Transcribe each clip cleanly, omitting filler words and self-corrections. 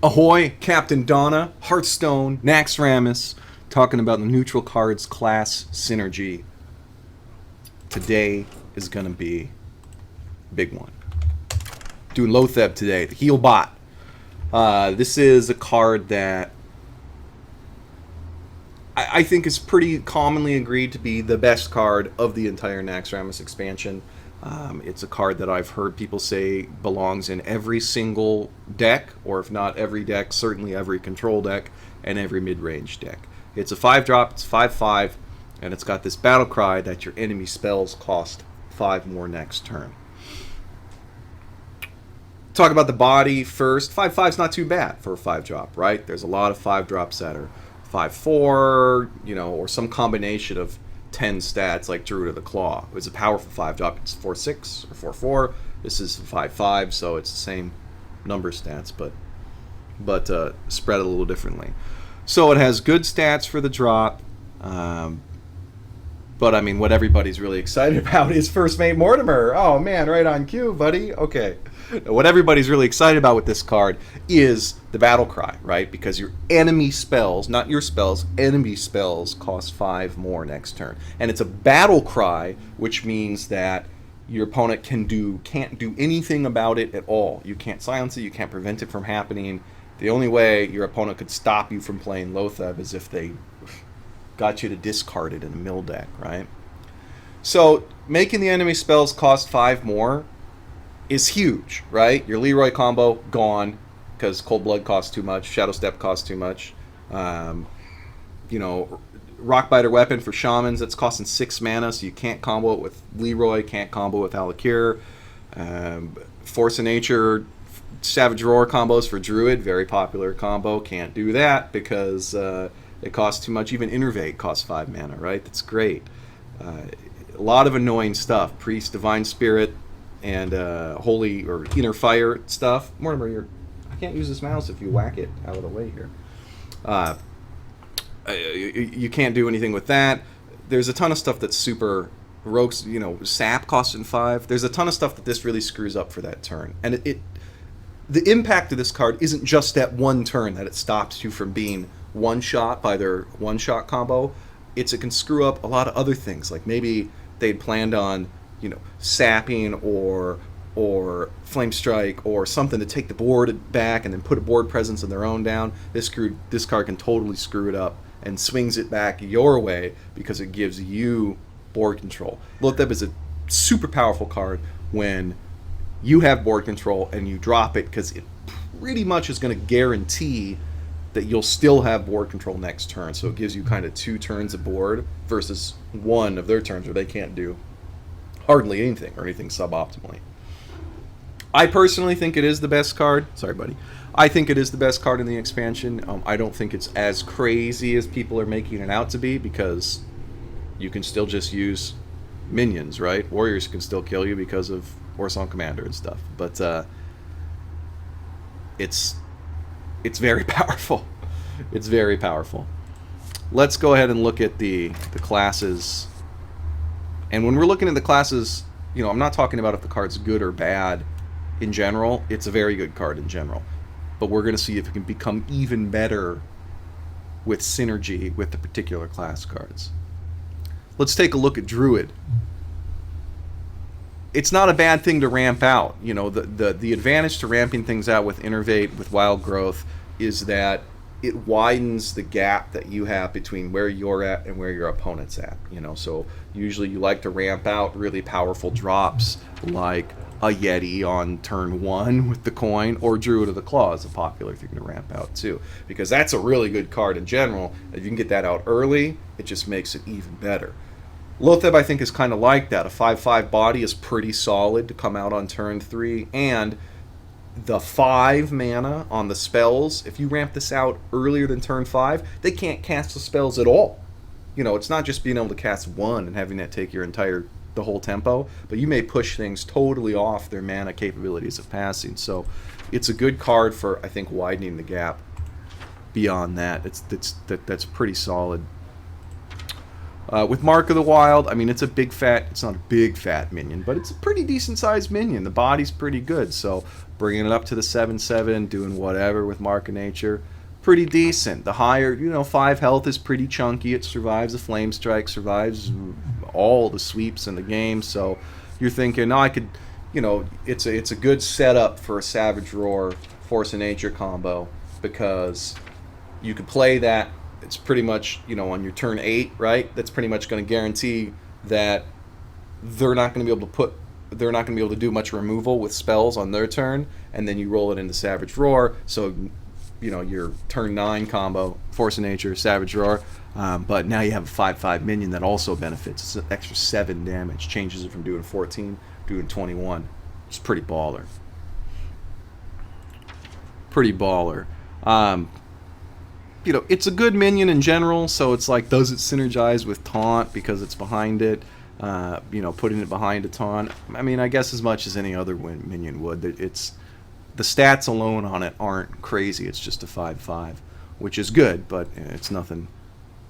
Ahoy, Captain Donna, Hearthstone Naxxramas, talking about the neutral cards class synergy. Today is going to be a big one. Doing Loatheb today, the heal bot. This is a card that I think is pretty commonly agreed to be the best card of the entire Naxxramas expansion. It's a card that I've heard people say belongs in every single deck, or if not every deck, certainly every control deck and every mid-range deck. It's a 5-drop, it's 5/5, and it's got this battle cry that your enemy spells cost 5 more next turn. Talk about the body first. 5/5's not too bad for a 5-drop, right? There's a lot of 5-drops that are 5/4, or some combination of 10 stats like Druid of the Claw. It was a powerful 5-drop. It's 4/6 or 4/4. This is 5/5, so it's the same number stats, but spread a little differently. So it has good stats for the drop, but I mean, what everybody's really excited about is First Mate Mortimer. Oh man, right on cue, buddy. Okay. What everybody's really excited about with this card is the battle cry, right? Because your enemy spells, not your spells, enemy spells cost 5 more next turn. And it's a battle cry, which means that your opponent can't do anything about it at all. You can't silence it, you can't prevent it from happening. The only way your opponent could stop you from playing Loatheb is if they got you to discard it in a mill deck, right? So making the enemy spells cost 5 more is huge, right? Your Leroy combo gone because Cold Blood costs too much, Shadow Step costs too much. Rockbiter Weapon for Shamans, that's costing 6 mana, so you can't combo it with Leroy, can't combo with Alakir. Force of Nature, Savage Roar combos for Druid, very popular combo, can't do that because it costs too much. Even Innervate costs 5 mana, right? That's great. A lot of annoying stuff. Priest, Divine Spirit, and Holy or Inner Fire stuff. Mortimer, I can't use this mouse if you whack it out of the way here. You can't do anything with that. There's a ton of stuff that's super rogues. Sap costing 5. There's a ton of stuff that this really screws up for that turn. And the impact of this card isn't just that one turn that it stops you from being one shot by their one shot combo. It can screw up a lot of other things. Like maybe they'd planned on sapping or flame strike or something to take the board back and then put a board presence of their own down. This card can totally screw it up and swings it back your way because it gives you board control. Loatheb is a super powerful card when you have board control and you drop it because it pretty much is going to guarantee that you'll still have board control next turn. So it gives you kind of 2 turns of board versus 1 of their turns where they can't do hardly anything or anything suboptimally. I personally think it is the best card. Sorry, buddy. I think it is the best card in the expansion. I don't think it's as crazy as people are making it out to be because you can still just use minions, right? Warriors can still kill you because of Warsong Commander and stuff. But it's very powerful. It's very powerful. Let's go ahead and look at the classes. And when we're looking at the classes, I'm not talking about if the card's good or bad in general. It's a very good card in general. But we're going to see if it can become even better with synergy with the particular class cards. Let's take a look at Druid. It's not a bad thing to ramp out. The advantage to ramping things out with Innervate, with Wild Growth, is that it widens the gap that you have between where you're at and where your opponent's at. So usually you like to ramp out really powerful drops like a Yeti on turn 1 with the coin, or Druid of the Claw is a popular thing to ramp out too, because that's a really good card in general. If you can get that out early, it just makes it even better. Loatheb, I think, is kind of like that. A 5/5 body is pretty solid to come out on turn 3, and the 5 mana on the spells, if you ramp this out earlier than turn 5, they can't cast the spells at all. It's not just being able to cast 1 and having that take the whole tempo, but you may push things totally off their mana capabilities of passing. So it's a good card for, I think, widening the gap beyond that. That's pretty solid. With Mark of the Wild, I mean, it's not a big fat minion, but it's a pretty decent sized minion. The body's pretty good, so bringing it up to the 7/7, doing whatever with Mark of Nature, pretty decent. The higher, 5 health is pretty chunky. It survives a Flame Strike, survives all the sweeps in the game, so you're thinking, I could, it's a good setup for a Savage Roar Force of Nature combo, because you could play that. It's pretty much, on your turn 8, right? That's pretty much going to guarantee that they're not going to be able to do much removal with spells on their turn, and then you roll it into Savage Roar. So, your turn 9 combo, Force of Nature, Savage Roar. But now you have a 5/5 minion that also benefits. It's an extra 7 damage, changes it from doing 14 to doing 21. It's pretty baller. It's a good minion in general, so it's like, does it synergize with Taunt because it's behind it? Putting it behind a Taunt. I mean, I guess as much as any other minion would. The stats alone on it aren't crazy. It's just a 5/5, which is good, but it's nothing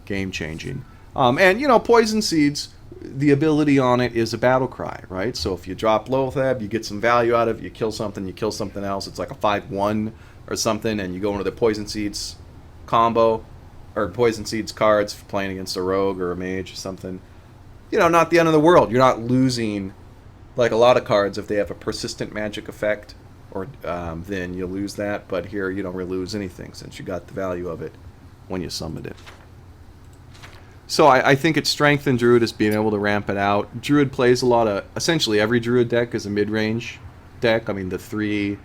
game-changing. And, Poison Seeds, the ability on it is a battle cry, right? So if you drop Loatheb, you get some value out of it, you kill something else. It's like a 5/1 or something, and you go into the Poison Seeds combo, or Poison Seeds cards for playing against a rogue or a mage or something. Not the end of the world. You're not losing, like a lot of cards, if they have a persistent magic effect, or then you lose that. But here you don't really lose anything, since you got the value of it when you summoned it. So I think its strength in Druid is being able to ramp it out. Druid plays a lot of, essentially every Druid deck is a mid-range deck. I mean, the 3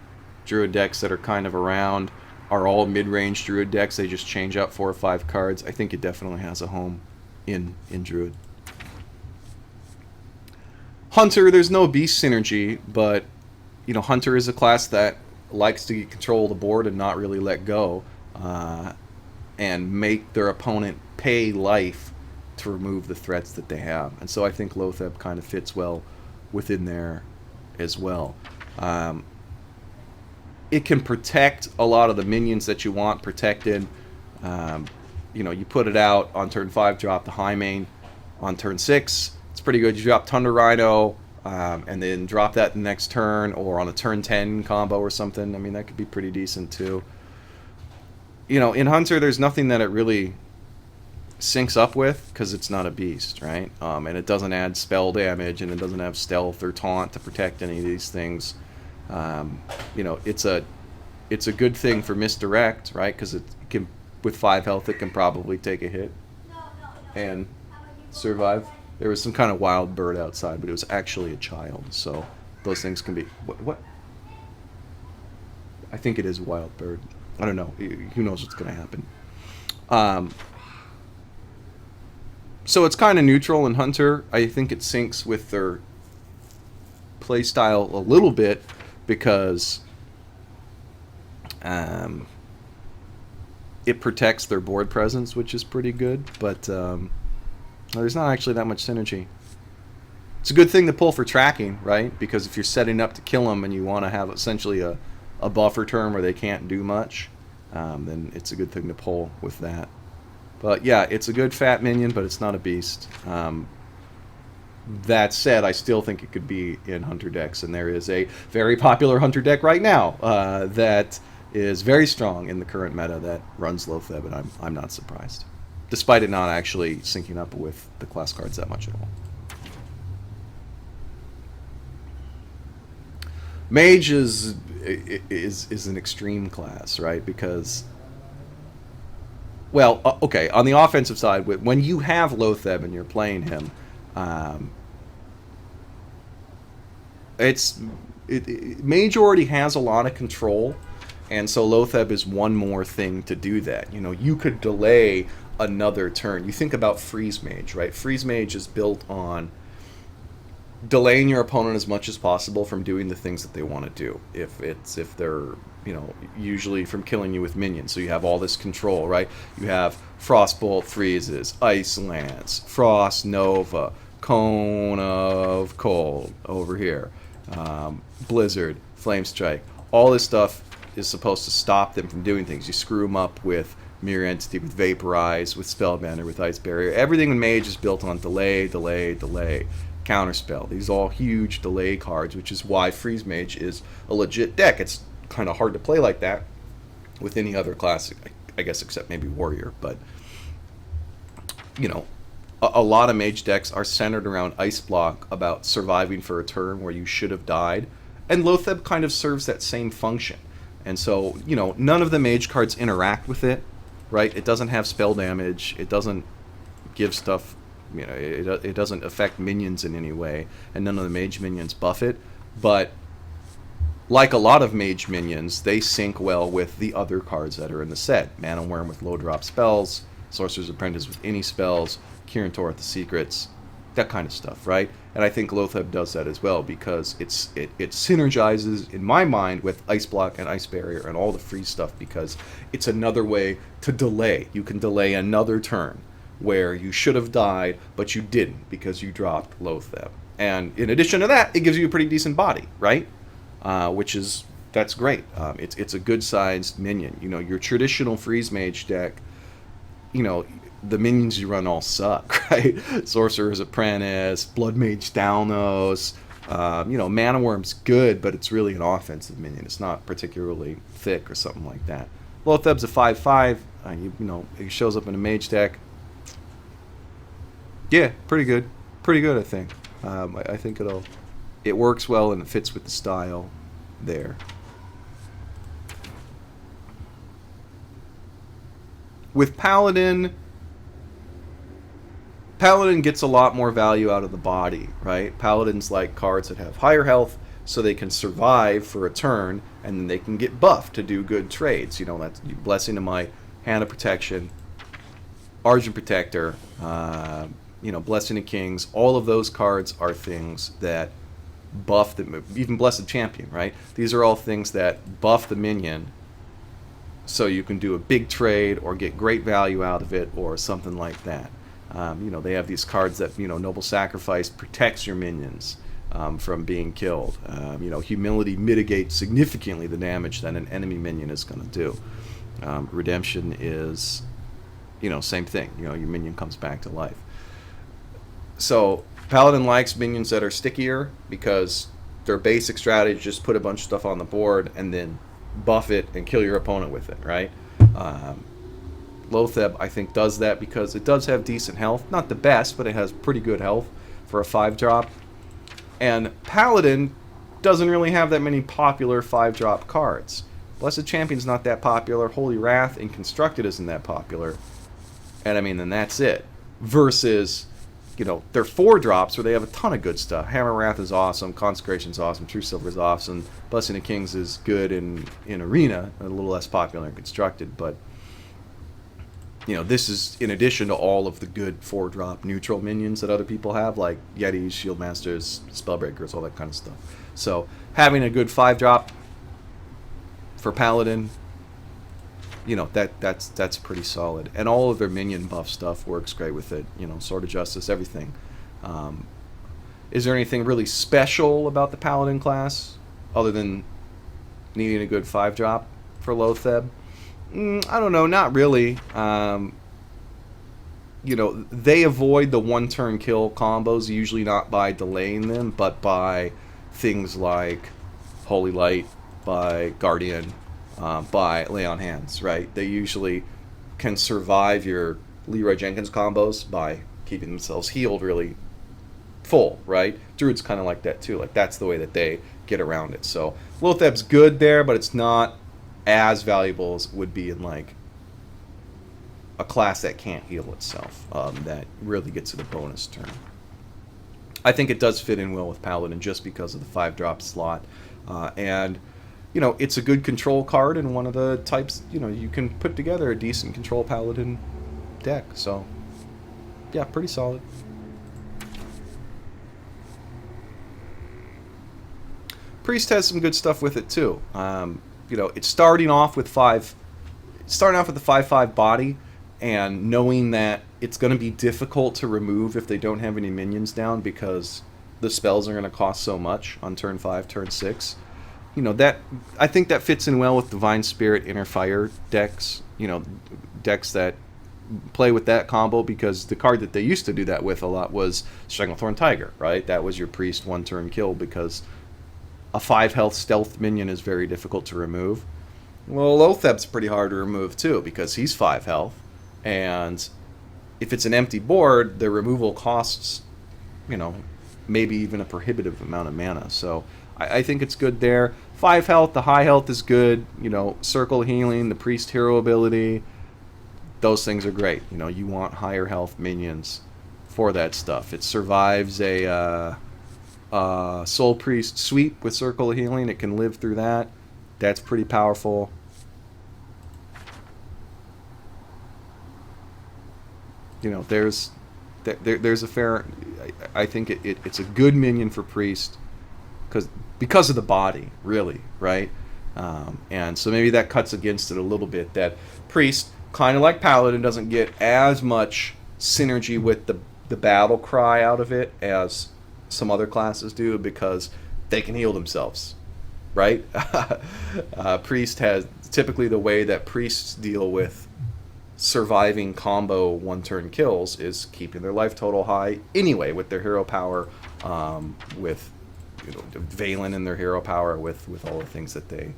Druid decks that are kind of around are all mid-range Druid decks. They just change out 4 or 5 cards. I think it definitely has a home in Druid. Hunter, there's no beast synergy, but Hunter is a class that likes to get control of the board and not really let go, and make their opponent pay life to remove the threats that they have. And so I think Loatheb kind of fits well within there as well. It can protect a lot of the minions that you want protected. You put it out on turn 5, drop the High Mane. On turn 6, it's pretty good. You drop Thunder Rhino, and then drop that the next turn, or on a turn 10 combo or something. I mean, that could be pretty decent too. In Hunter, there's nothing that it really syncs up with, because it's not a beast, right? And it doesn't add spell damage, and it doesn't have stealth or taunt to protect any of these things. It's a good thing for misdirect, right? Because it can, with 5 health, it can probably take a hit and survive. There was some kind of wild bird outside, but it was actually a child, so those things can be... What? I think it is a wild bird. I don't know. Who knows what's going to happen? So it's kind of neutral in Hunter. I think it syncs with their playstyle a little bit, because it protects their board presence, which is pretty good, but there's not actually that much synergy. It's a good thing to pull for tracking, right? Because if you're setting up to kill them and you want to have essentially a buffer term where they can't do much, then it's a good thing to pull with that. But yeah, it's a good fat minion, but it's not a beast. That said, I still think it could be in Hunter decks, and there is a very popular Hunter deck right now that is very strong in the current meta that runs Loatheb, and I'm not surprised, despite it not actually syncing up with the class cards that much at all. Mage is an extreme class, right? Because, well, okay, on the offensive side, when you have Loatheb and you're playing him, Mage already has a lot of control, and so Loatheb is one more thing to do that. You could delay another turn. You think about Freeze Mage, right? Freeze Mage is built on delaying your opponent as much as possible from doing the things that they want to do. If they're, usually from killing you with minions. So you have all this control, right? You have Frostbolt freezes, Ice Lance, Frost Nova, Cone of Cold over here, Blizzard, Flame Strike. All this stuff is supposed to stop them from doing things. You screw them up with Mirror Entity with Vaporize, with Spellbender, with Ice Barrier. Everything in Mage is built on delay, delay, delay. Counterspell. These are all huge delay cards, which is why Freeze Mage is a legit deck. It's kind of hard to play like that with any other class, I guess, except maybe Warrior. But, you know, a lot of Mage decks are centered around Ice Block, about surviving for a turn where you should have died. And Loatheb kind of serves that same function. And so, you know, none of the Mage cards interact with it, right? It doesn't have spell damage. It doesn't give stuff, you know, it doesn't affect minions in any way. And none of the Mage minions buff it. But like a lot of Mage minions, they sync well with the other cards that are in the set. Mana Worm with low drop spells, Sorcerer's Apprentice with any spells, Kirin Tor with the secrets, that kind of stuff, right? And I think Loatheb does that as well, because it synergizes, in my mind, with Ice Block and Ice Barrier and all the free stuff, because it's another way to delay. You can delay another turn where you should have died, but you didn't because you dropped Loatheb. And in addition to that, it gives you a pretty decent body, right? That's great. It's a good-sized minion. You know, your traditional Freeze Mage deck, you know, the minions you run all suck, right? Sorcerer's Apprentice, Blood Mage Dalnos, you know, Mana Worm's good, but it's really an offensive minion. It's not particularly thick or something like that. Loatheb's a 5/5. You know, he shows up in a Mage deck. Yeah, pretty good. Pretty good, I think. I think it works well and it fits with the style there. With Paladin gets a lot more value out of the body, right? Paladins like cards that have higher health so they can survive for a turn, and then they can get buffed to do good trades. You know, that's Blessing of Might, Hand of Protection, Argent Protector, you know, Blessing of Kings. All of those cards are things that buff the, even Blessed Champion, right? These are all things that buff the minion so you can do a big trade or get great value out of it or something like that. You know, they have these cards that, you know, Noble Sacrifice protects your minions from being killed. You know, Humility mitigates significantly the damage that an enemy minion is going to do. Redemption is, you know, same thing. You know, your minion comes back to life. So Paladin likes minions that are stickier because their basic strategy is just put a bunch of stuff on the board and then buff it and kill your opponent with it, right? Loatheb, I think, does that because it does have decent health. Not the best, but it has pretty good health for a 5-drop. And Paladin doesn't really have that many popular 5-drop cards. Blessed Champion's not that popular. Holy Wrath and Constructed isn't that popular. And I mean, then that's it. Versus, you know, they're 4-drops where they have a ton of good stuff. Hammer Wrath is awesome. Consecration's awesome. True Silver is awesome. Blessing of Kings is good in Arena. A little less popular in Constructed, but you know, this is in addition to all of the good 4-drop neutral minions that other people have, like Yetis, Shieldmasters, Spellbreakers, all that kind of stuff. So having a good 5-drop for Paladin, you know, that's pretty solid. And all of their minion buff stuff works great with it. You know, Sword of Justice, everything. Is there anything really special about the Paladin class other than needing a good 5-drop for Loatheb? I don't know, not really. You know, they avoid the one-turn kill combos, usually not by delaying them, but by things like Holy Light, by Guardian, by Lay on Hands, right? They usually can survive your Leroy Jenkins combos by keeping themselves healed really full, right? Druid's kind of like that too. Like, that's the way that they get around it. So Loatheb's good there, but it's not as valuable as it would be in like a class that can't heal itself, that really gets it a bonus turn. I think it does fit in well with Paladin just because of the 5-drop slot, and you know, it's a good control card and one of the types, you know, you can put together a decent control Paladin deck. So yeah, pretty solid. Priest has some good stuff with it too. You know, it's starting off with the 5/5 body, and knowing that it's going to be difficult to remove if they don't have any minions down because the spells are going to cost so much on turn 5, turn 6. that I think that fits in well with Divine Spirit Inner Fire decks. Decks that play with that combo, because the card that they used to do that with a lot was Stranglethorn Tiger, right? That was your priest 1-turn kill, because a 5 health stealth minion is very difficult to remove. Well, Loatheb's pretty hard to remove too, because he's 5 health, and if it's an empty board, the removal costs, maybe even a prohibitive amount of mana. So I think it's good there. 5 health, the high health is good. Circle Healing, the priest hero ability, those things are great. You want higher health minions for that stuff. It survives a Soul Priest sweep with Circle Healing. It can live through that. That's pretty powerful. There's a fair. I think it's a good minion for priest because of the body, really, right? And so maybe that cuts against it a little bit. That priest, kind of like Paladin, doesn't get as much synergy with the battle cry out of it as some other classes do, because they can heal themselves, right? Priest has typically, the way that priests deal with surviving combo 1-turn kills is keeping their life total high anyway with their hero power, with Valen in their hero power, with all the things that they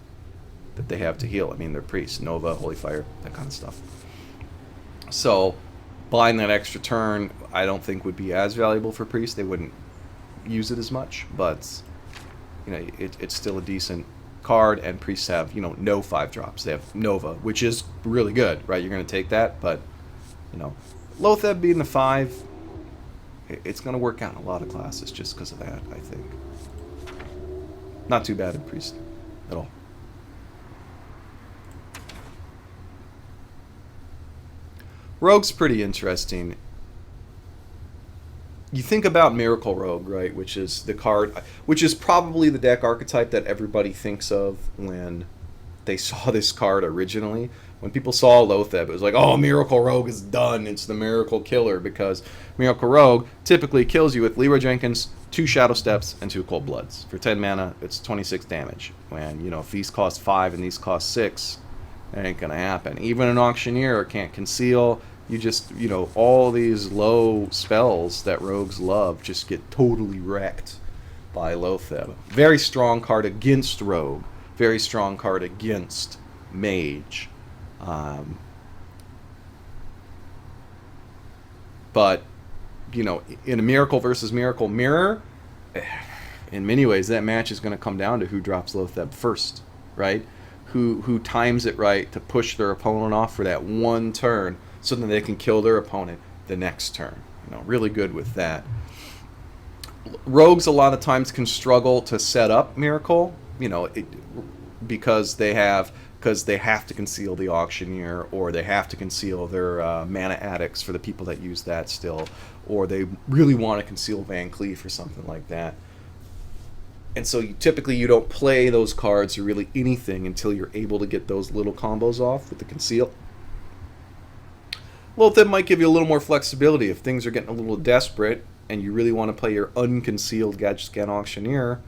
have to heal. I mean, they're priests, Nova, Holy Fire, that kind of stuff. So buying that extra turn, I don't think would be as valuable for priests. They wouldn't use it as much, but it's still a decent card, and priests have no 5 drops. They have Nova, which is really good, right? You're going to take that, but Loatheb being the 5, it's going to work out in a lot of classes just because of that. I think not too bad in priest at all. Rogue's pretty interesting. You think about Miracle Rogue, right, which is the card, which is probably the deck archetype that everybody thinks of when they saw this card originally. When people saw Loatheb, it was like, oh, Miracle Rogue is done. It's the Miracle Killer, because Miracle Rogue typically kills you with Leroy Jenkins, 2 Shadow Steps, and 2 Cold Bloods. For 10 mana, it's 26 damage. When, if these cost 5 and these cost 6, it ain't going to happen. Even an Auctioneer can't conceal. You just, all these low spells that rogues love just get totally wrecked by Loatheb. Very strong card against rogue. Very strong card against mage. But, in a Miracle versus Miracle mirror, in many ways that match is going to come down to who drops Loatheb first, right? Who times it right to push their opponent off for that 1 turn, so that they can kill their opponent the next turn. Really good with that. Rogues a lot of times can struggle to set up Miracle, because they have to conceal the Auctioneer, or they have to conceal their Mana Addicts for the people that use that still, or they really want to conceal Van Cleef or something like that. And so typically you don't play those cards or really anything until you're able to get those little combos off with the conceal. Loatheb might give you a little more flexibility if things are getting a little desperate and you really want to play your unconcealed Gadget Scan Auctioneer.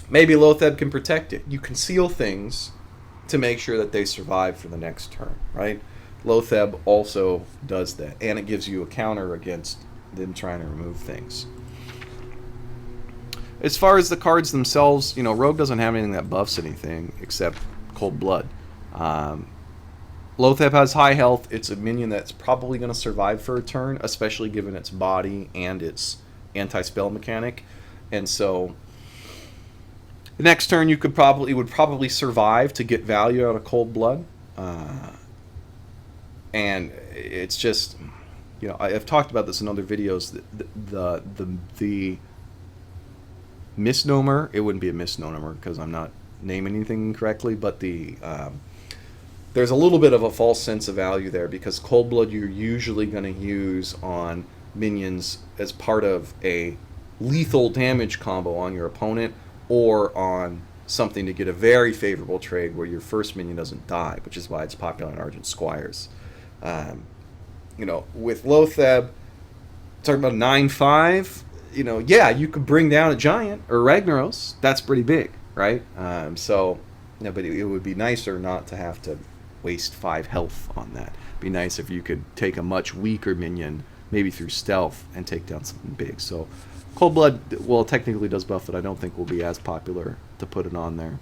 Maybe Loatheb can protect it. You conceal things to make sure that they survive for the next turn, right? Loatheb also does that, and it gives you a counter against them trying to remove things. As far as the cards themselves, Rogue doesn't have anything that buffs anything except Cold Blood. Loatheb has high health. It's a minion that's probably going to survive for a turn, especially given its body and its anti-spell mechanic. And so the next turn you would probably survive to get value out of Cold Blood. And it's just, I've talked about this in other videos. The misnomer, it wouldn't be a misnomer because I'm not naming anything correctly, but there's a little bit of a false sense of value there, because Cold Blood you're usually going to use on minions as part of a lethal damage combo on your opponent, or on something to get a very favorable trade where your first minion doesn't die, which is why it's popular in Argent Squires. With Loatheb, talking about 9/5, you could bring down a giant or Ragnaros. That's pretty big, right? So, no, but it would be nicer not to have to waste 5 health on that. It'd be nice if you could take a much weaker minion, maybe through stealth, and take down something big. So, Cold Blood, well, technically does buff it. I don't think will be as popular to put it on there.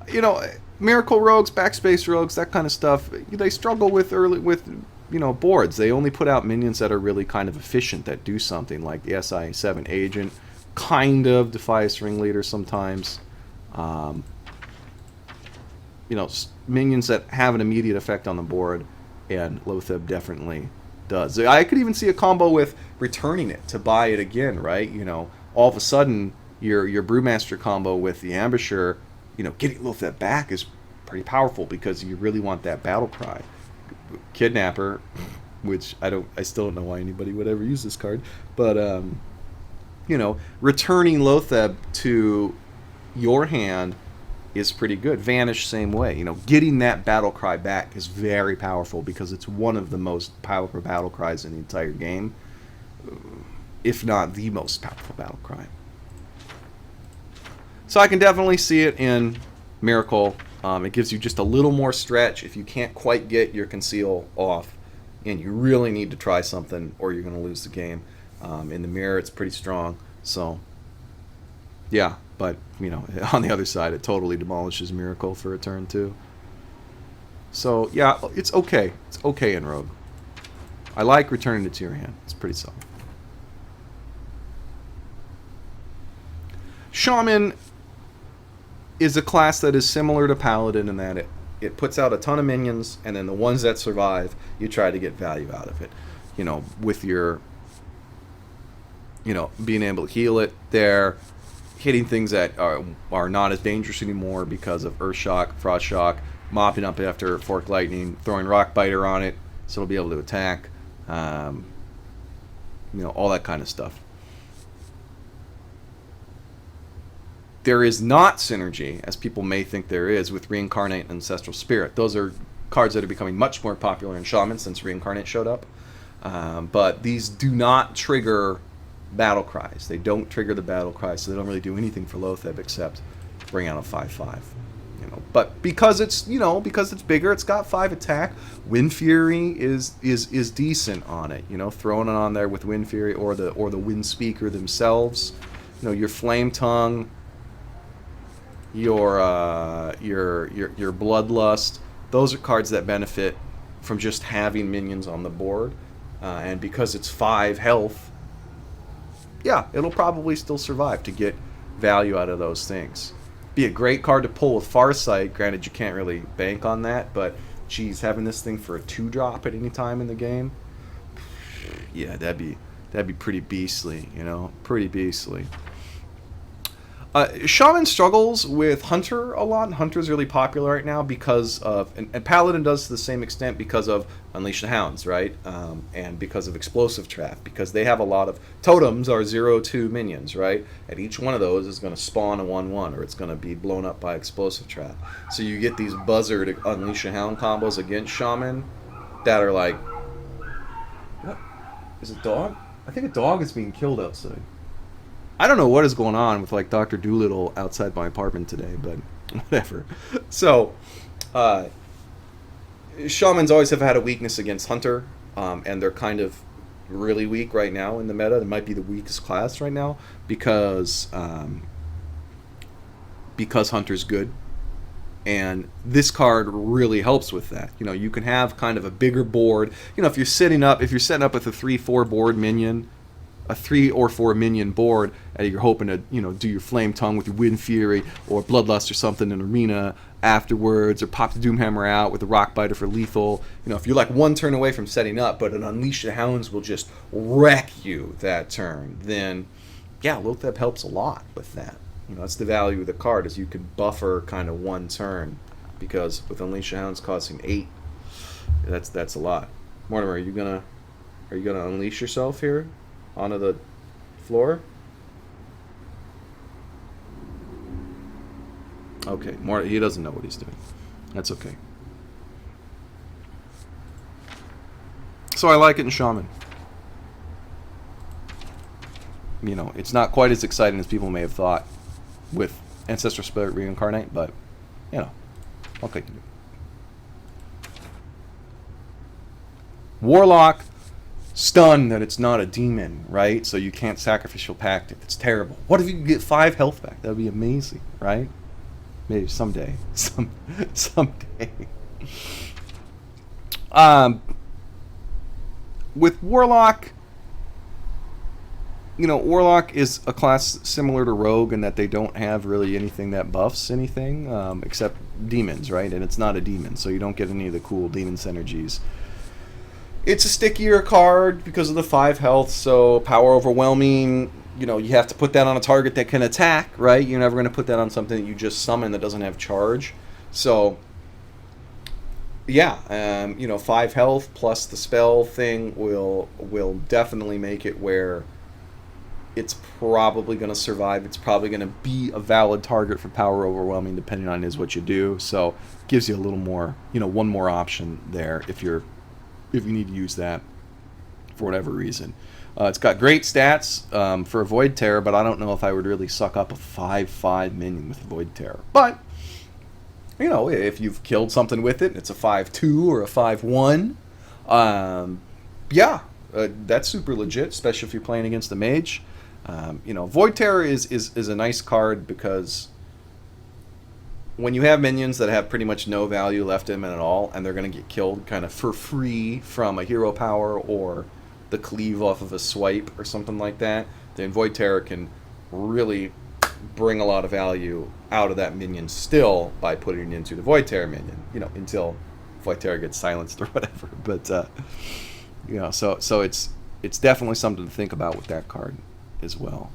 You know, Miracle Rogues, Backspace Rogues, that kind of stuff, they struggle with boards. They only put out minions that are really kind of efficient, that do something, like the SI7 Agent, kind of Defias Ringleader sometimes. Minions that have an immediate effect on the board, and Loatheb definitely does. I could even see a combo with returning it to buy it again, right? All of a sudden, your Brewmaster combo with the Ambusher, getting Loatheb back is pretty powerful because you really want that battle cry. Kidnapper, which I still don't know why anybody would ever use this card, but returning Loatheb to your hand is pretty good. Vanish, same way. Getting that battle cry back is very powerful because it's one of the most powerful battle cries in the entire game, if not the most powerful battle cry. So I can definitely see it in Miracle. It gives you just a little more stretch if you can't quite get your conceal off, and you really need to try something or you're going to lose the game. In the mirror, it's pretty strong. So, yeah, but, on the other side, it totally demolishes Miracle for a turn, too. So, yeah, it's okay. It's okay in Rogue. I like returning it to your hand. It's pretty solid. Shaman is a class that is similar to Paladin in that it puts out a ton of minions, and then the ones that survive, you try to get value out of it. With your, being able to heal it there, hitting things that are not as dangerous anymore because of Earth Shock, Frost Shock, mopping up after Fork Lightning, throwing Rock Biter on it so it'll be able to attack, all that kind of stuff. There is not synergy, as people may think there is, with Reincarnate and Ancestral Spirit. Those are cards that are becoming much more popular in Shaman since Reincarnate showed up. But these do not trigger battle cries. They don't trigger the battle cries, so they don't really do anything for Loatheb except bring out a 5/5. But because it's bigger, it's got 5 attack. Wind Fury is decent on it. Throwing it on there with Wind Fury or the Wind Speaker themselves. Your Flame Tongue, your Bloodlust, those are cards that benefit from just having minions on the board, and because it's 5 health, yeah, it'll probably still survive to get value out of those things. Be a great card to pull with Farsight. Granted, you can't really bank on that, but geez, having this thing for a 2-drop at any time in the game, yeah, that'd be pretty beastly, pretty beastly. Shaman struggles with Hunter a lot. Hunter's really popular right now because of, and Paladin does to the same extent because of Unleash the Hounds, right? And because of Explosive Trap, because they have a lot of totems are 0/2 minions, right? And each one of those is going to spawn a 1/1, or it's going to be blown up by Explosive Trap. So you get these buzzard Unleash the Hound combos against Shaman that are like, what? Is it a dog? I think a dog is being killed outside. I don't know what is going on with like Dr. Doolittle outside my apartment today, but whatever. So, Shamans always have had a weakness against Hunter, and they're kind of really weak right now in the meta. They might be the weakest class right now because Hunter's good, and this card really helps with that. You can have kind of a bigger board. If you're setting up with a 3/4 board minion, a 3 or 4 minion board, and you're hoping to, do your Flame Tongue with your Wind Fury or Bloodlust or something in Arena afterwards, or pop the Doomhammer out with a Rock Biter for lethal. If you're like one turn away from setting up, but an Unleash the Hounds will just wreck you that turn, then yeah, Loatheb helps a lot with that. That's the value of the card, is you can buffer kind of one turn, because with Unleash the Hounds costing 8, that's a lot. Mortimer, are you gonna unleash yourself here onto the floor? Okay, he doesn't know what he's doing. That's okay. So I like it in Shaman. it's not quite as exciting as people may have thought with Ancestral Spirit Reincarnate, but, what can you do? Warlock, stunned that it's not a demon, right? So you can't Sacrificial Pact it. It's terrible. What if you could get 5 health back? That would be amazing, right? Maybe someday. Someday. With Warlock, Warlock is a class similar to Rogue in that they don't have really anything that buffs anything, except demons, right? And it's not a demon, so you don't get any of the cool demon synergies. It's a stickier card because of the 5 health, so power overwhelming, you have to put that on a target that can attack, right? You're never going to put that on something that you just summon that doesn't have charge. So, yeah, 5 health plus the spell thing will definitely make it where it's probably going to survive. It's probably going to be a valid target for power overwhelming, depending on what you do. So, gives you a little more, one more option there if you need to use that for whatever reason. It's got great stats for a Void Terror, but I don't know if I would really suck up a 5/5 minion with Void Terror. But, if you've killed something with it, it's a 5/2 or a 5/1. That's super legit, especially if you're playing against the Mage. Void Terror is a nice card because when you have minions that have pretty much no value left in them at all, and they're going to get killed kind of for free from a hero power or the cleave off of a swipe or something like that, then Void Terror can really bring a lot of value out of that minion still by putting it into the Void Terror minion, until Void Terror gets silenced or whatever. But, so it's definitely something to think about with that card as well.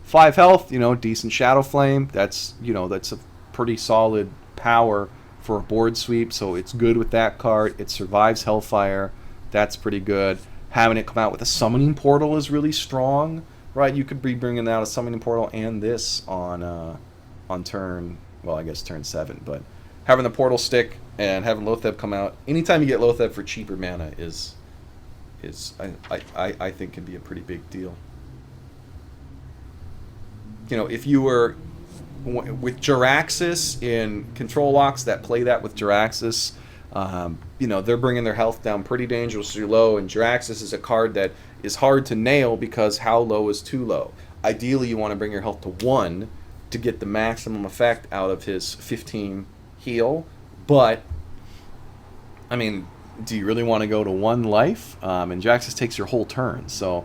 5 health, decent Shadow Flame. That's a pretty solid power for a board sweep, so it's good with that card. It survives Hellfire. That's pretty good. Having it come out with a Summoning Portal is really strong, right? You could be bringing out a Summoning Portal and this on turn, well, I guess turn 7, but having the Portal stick and having Loatheb come out, anytime you get Loatheb for cheaper mana is I think can be a pretty big deal. If you were with Jaraxxus in control locks that play that with Jaraxxus, they're bringing their health down pretty dangerously low, and Jaraxxus is a card that is hard to nail because how low is too low. Ideally, you want to bring your health to 1 to get the maximum effect out of his 15 heal, but, do you really want to go to 1 life? And Jaraxxus takes your whole turn, so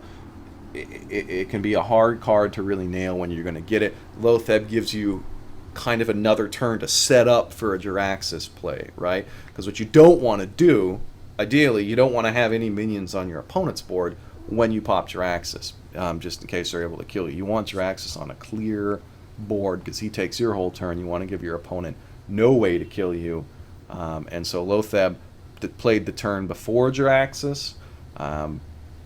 it can be a hard card to really nail when you're going to get it. Loatheb gives you kind of another turn to set up for a Jaraxxus play, right? Because what you don't want to do, ideally, you don't want to have any minions on your opponent's board when you pop Jaraxxus, just in case they're able to kill you. You want Jaraxxus on a clear board because he takes your whole turn. You want to give your opponent no way to kill you. And so Loatheb that played the turn before Jaraxxus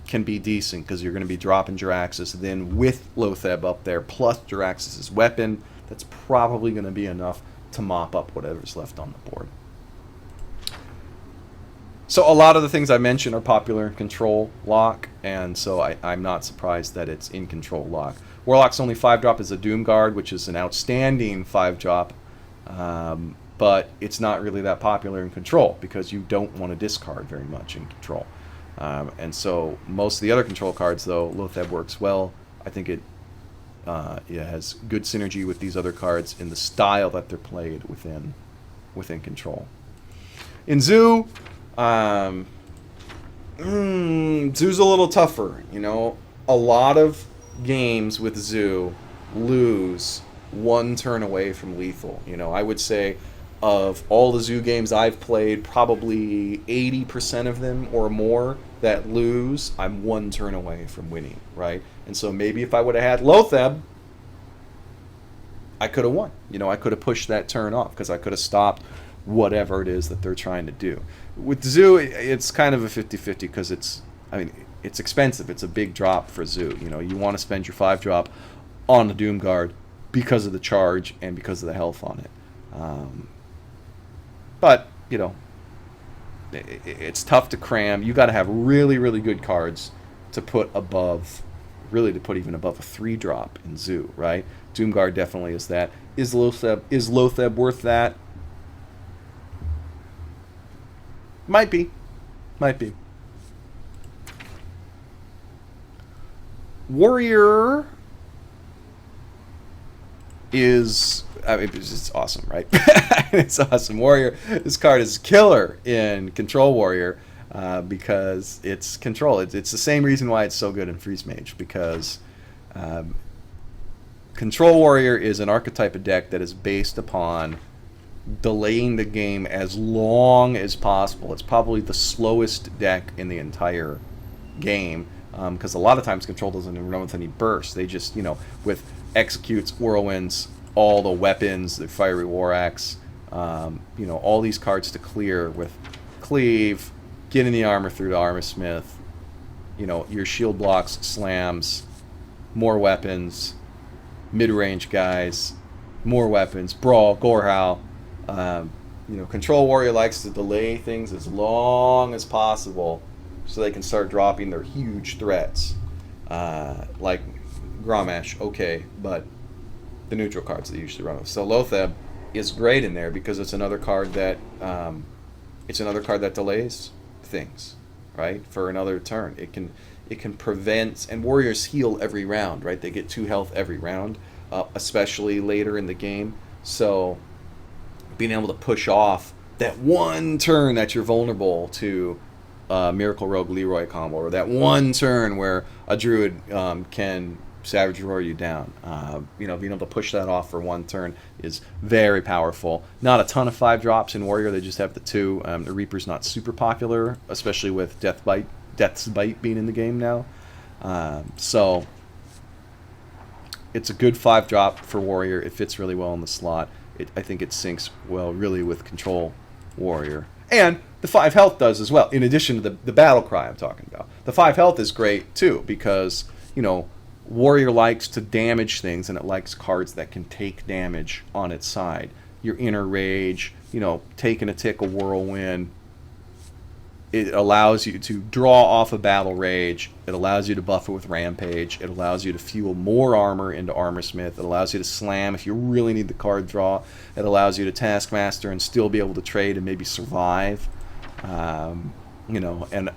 can be decent because you're going to be dropping Jaraxxus, then with Loatheb up there plus Jaraxxus' weapon, that's probably going to be enough to mop up whatever's left on the board. So a lot of the things I mentioned are popular in control lock, and so I'm not surprised that it's in control lock. Warlock's only 5-drop is a Doom Guard, which is an outstanding 5-drop, but it's not really that popular in control because you don't want to discard very much in control. And so most of the other control cards, though, Loatheb works well. I think it has good synergy with these other cards in the style that they're played within control. In Zoo, Zoo's a little tougher. A lot of games with Zoo lose 1 turn away from lethal. I would say of all the Zoo games I've played, probably 80% of them or more that lose, I'm 1 turn away from winning, right? And so maybe if I would have had Loatheb, I could have won. I could have pushed that turn off because I could have stopped whatever it is that they're trying to do. With Zoo, it's kind of a 50-50 because it's expensive. It's a big drop for Zoo. You want to spend your 5-drop on the Doom Guard because of the charge and because of the health on it. But, it's tough to cram. You got to have really, really good cards to put above really to put even above a 3-drop in Zoo, right? Doomguard definitely is that. Is Loatheb worth that? Might be. Might be. Warrior is... I mean, it's awesome, right? It's awesome. Warrior, this card is killer in Control Warrior because it's control. It's the same reason why it's so good in Freeze Mage, because Control Warrior is an archetype of deck that is based upon delaying the game as long as possible. It's probably the slowest deck in the entire game because a lot of times Control doesn't even run with any bursts. They just, with Executes, Whirlwinds, all the weapons, the Fiery War Axe, all these cards to clear with Cleave, getting the armor through to Armor Smith, your shield blocks, slams, more weapons, mid-range guys, more weapons, Brawl, Gorehowl. Control Warrior likes to delay things as long as possible so they can start dropping their huge threats. Like Grommash, okay, but the neutral cards that you usually run with. So Loatheb is great in there because it's another card that delays things, right? For another turn. It can prevent, and warriors heal every round, right? They get 2 health every round, especially later in the game. So being able to push off that one turn that you're vulnerable to Miracle Rogue Leroy combo, or that one turn where a Druid can Savage Roar you down. Being able to push that off for one turn is very powerful. Not a ton of 5-drops in Warrior, they just have the 2. The Reaper's not super popular, especially with Death's Bite being in the game now. So it's a good 5-drop for Warrior. It fits really well in the slot. I think it syncs well really with Control Warrior. And the 5 health does as well, in addition to the battle cry I'm talking about. The 5 health is great too because, Warrior likes to damage things, and it likes cards that can take damage on its side. Your Inner Rage, taking a tick, a Whirlwind. It allows you to draw off a Battle Rage. It allows you to buff it with Rampage. It allows you to fuel more armor into Armor Smith. It allows you to slam if you really need the card draw. It allows you to Taskmaster and still be able to trade and maybe survive. And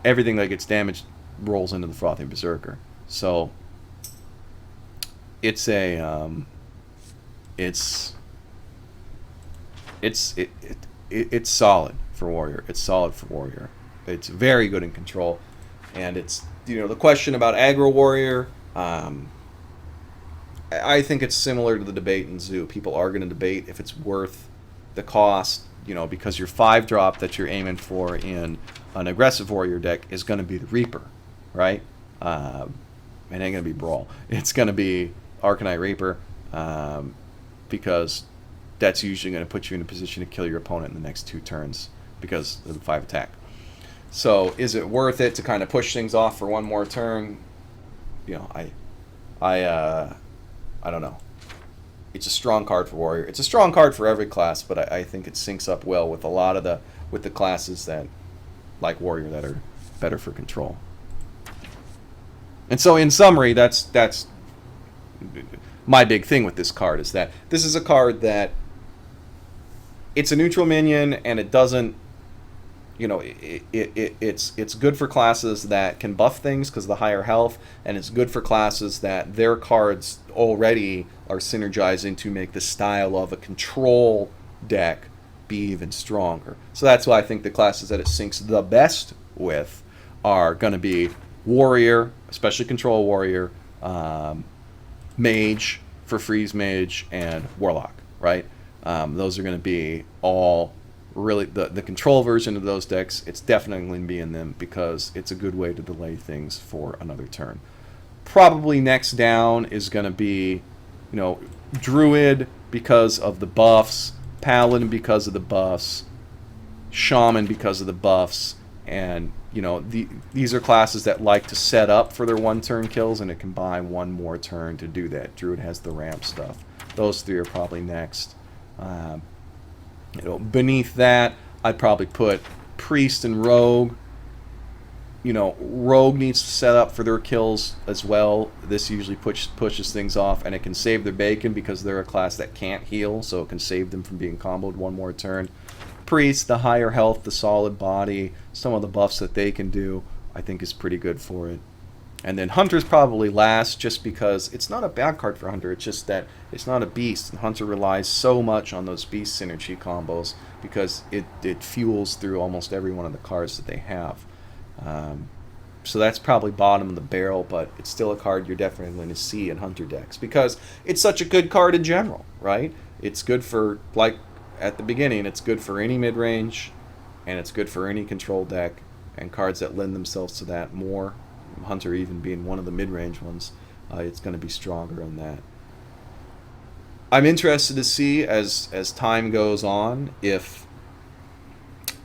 everything that gets damaged rolls into the Frothing Berserker. So it's solid for Warrior. It's solid for Warrior. It's very good in Control, and it's the question about aggro Warrior. I think it's similar to the debate in Zoo. People are going to debate if it's worth the cost, because your 5-drop that you're aiming for in an aggressive Warrior deck is going to be the Reaper, right? It ain't going to be Brawl. It's going to be Arcanite Reaper, because that's usually going to put you in a position to kill your opponent in the next 2 turns because of the 5 attack. So is it worth it to kind of push things off for one more turn? I don't know. It's a strong card for Warrior. It's a strong card for every class, but I think it syncs up well with a lot of the classes that like Warrior that are better for Control. And so in summary, that's my big thing with this card, is that this is a card that it's a neutral minion, and it doesn't, it's good for classes that can buff things because of the higher health, and it's good for classes that their cards already are synergizing to make the style of a Control deck be even stronger. So that's why I think the classes that it syncs the best with are going to be Warrior, especially Control Warrior, Mage for Freeze Mage, and Warlock, right? Those are going to be all really the Control version of those decks. It's definitely going to be in them because it's a good way to delay things for another turn. Probably next down is going to be, Druid because of the buffs, Paladin because of the buffs, Shaman because of the buffs, and these are classes that like to set up for their 1-turn kills, and it can buy one more turn to do that. Druid has the ramp stuff. Those 3 are probably next. Beneath that, I'd probably put Priest and Rogue. You know, Rogue needs to set up for their kills as well. This usually pushes things off, and it can save their bacon because they're a class that can't heal, so it can save them from being comboed one more turn. Priest, the higher health, the solid body, some of the buffs that they can do, I think is pretty good for it. And then Hunter's probably last, just because it's not a bad card for Hunter. It's just that it's not a beast, and Hunter relies so much on those beast synergy combos because it fuels through almost every one of the cards that they have. So that's probably bottom of the barrel, but it's still a card you're definitely going to see in Hunter decks because it's such a good card in general, right? It's good for, like at the beginning, it's good for any mid-range, and it's good for any control deck, and cards that lend themselves to that more, Hunter even being one of the mid-range ones, it's going to be stronger on that. I'm interested to see as time goes on if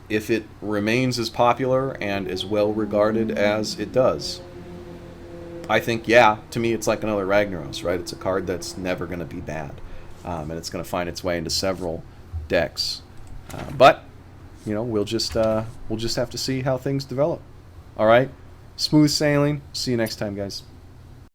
it remains as popular and as well regarded as it does. I think, yeah, to me it's like another Ragnaros, right? It's a card that's never going to be bad, and it's going to find its way into several decks. But you know, we'll just have to see how things develop. All right, smooth sailing. See you next time, guys.